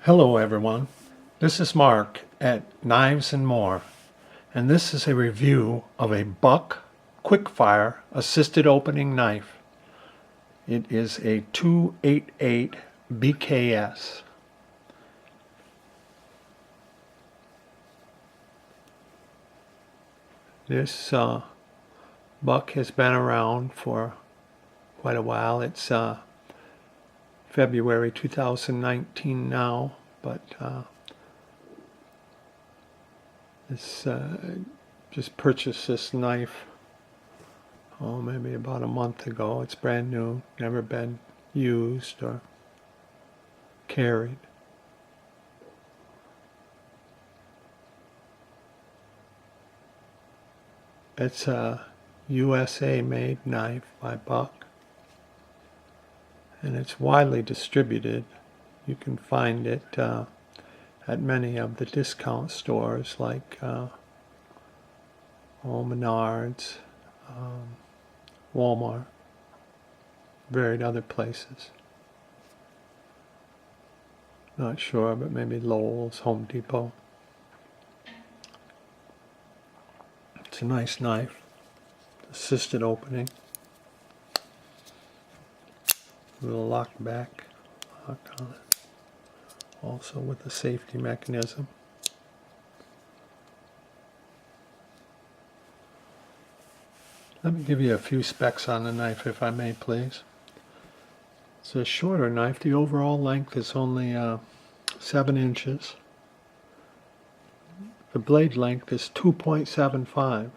Hello everyone, this is Mark at Knives and More, and this is a review of a Buck Quickfire assisted opening knife. It is a 288 BKS. This Buck has been around for quite a while. It's February 2019 now, but just purchased this knife maybe about a month ago. It's brand new, never been used or carried. It's a USA made knife by Buck, and it's widely distributed. You can find it at many of the discount stores like Menards, Walmart, varied other places. Not sure, but maybe Lowe's, Home Depot. It's a nice knife, assisted opening. Little lock on it, also with a safety mechanism. Let me give you a few specs on the knife, if I may, please. It's a shorter knife. The overall length is only 7 inches. The blade length is 2.75.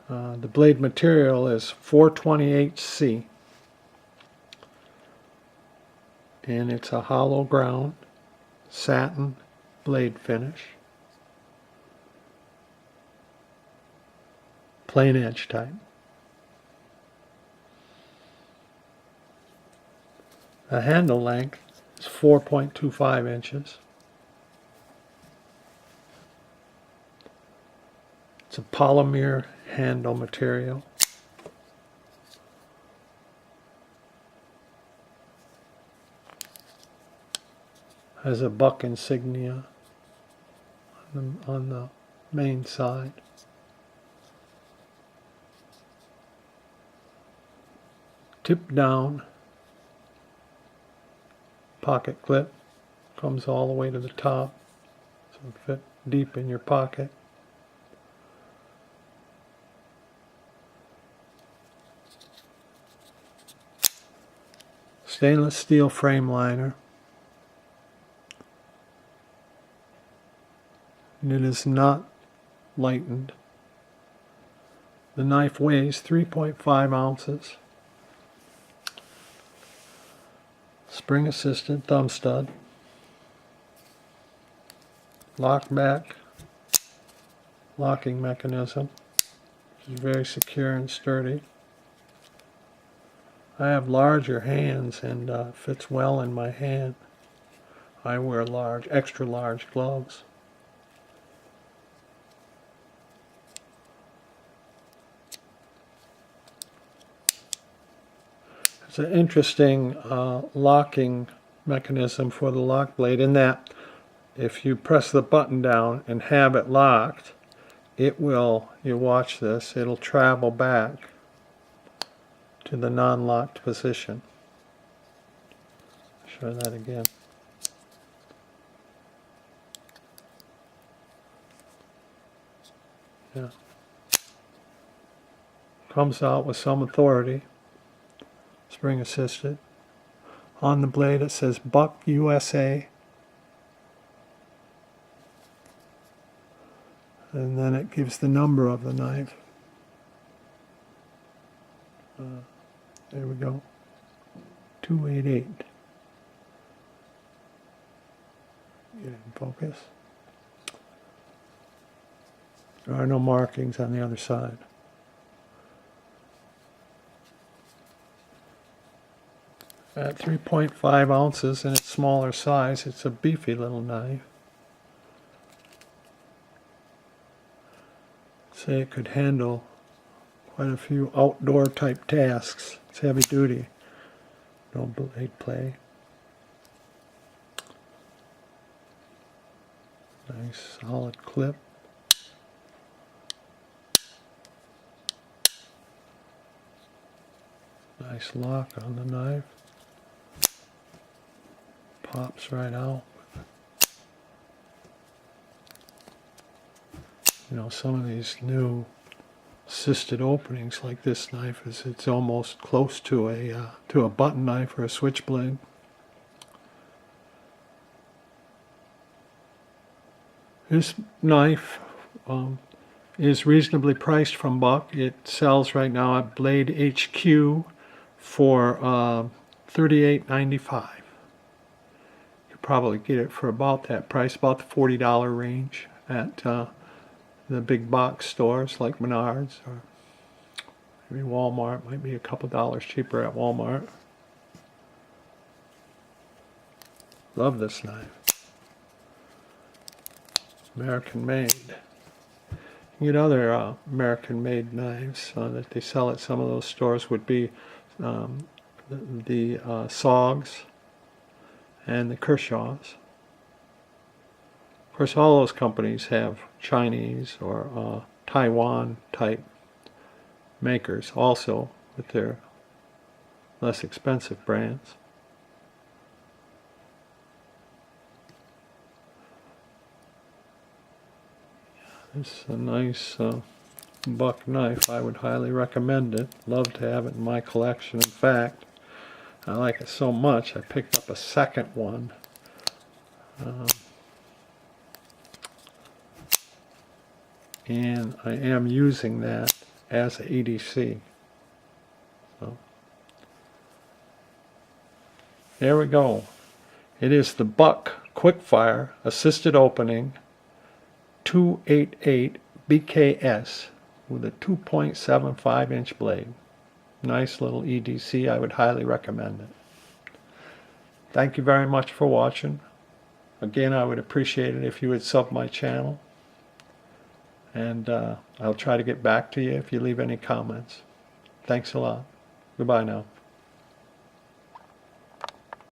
The blade material is 428C. And it's a hollow ground satin blade finish, plain edge type. The handle length is 4.25 inches. It's a polymer handle material. Has a Buck insignia on the main side. Tip down pocket clip, comes all the way to the top, so it fit deep in your pocket. Stainless steel frame liner. And it is not lightened. The knife weighs 3.5 ounces. Spring assisted thumb stud. Lock back locking mechanism, which is very secure and sturdy. I have larger hands and fits well in my hand. I wear large, extra large gloves. It's an interesting locking mechanism for the lock blade in that if you press the button down and have it locked, it will, you watch this, it'll travel back to the non-locked position. Show that again. Yeah. Comes out with some authority. Spring assisted. On the blade it says Buck USA. And then it gives the number of the knife. There we go. 288. Get in focus. There are no markings on the other side. At 3.5 ounces in its smaller size, it's a beefy little knife. Say it could handle quite a few outdoor type tasks. It's heavy duty. No blade play. Nice solid clip. Nice lock on the knife. Pops right out. You know, some of these new assisted openings like this knife it's almost close to a button knife or a switchblade. This knife is reasonably priced from Buck. It sells right now at Blade HQ for $38.95. You probably get it for about that price, about the $40 range at the big box stores like Menards or maybe Walmart. Might be a couple dollars cheaper at Walmart. Love this knife. American made. You get other American made knives that they sell at some of those stores would be the Sogs and the Kershaws. Of course, all those companies have Chinese or Taiwan type makers also with their less expensive brands. It's a nice Buck knife. I would highly recommend it. Love to have it in my collection. In fact, I like it so much I picked up a second one. And I am using that as an EDC. So there we go. It is the Buck Quickfire Assisted Opening 288 BKS with a 2.75 inch blade. Nice little EDC. I would highly recommend it. Thank you very much for watching. Again, I would appreciate it if you would sub my channel. And I'll try to get back to you if you leave any comments. Thanks a lot. Goodbye now.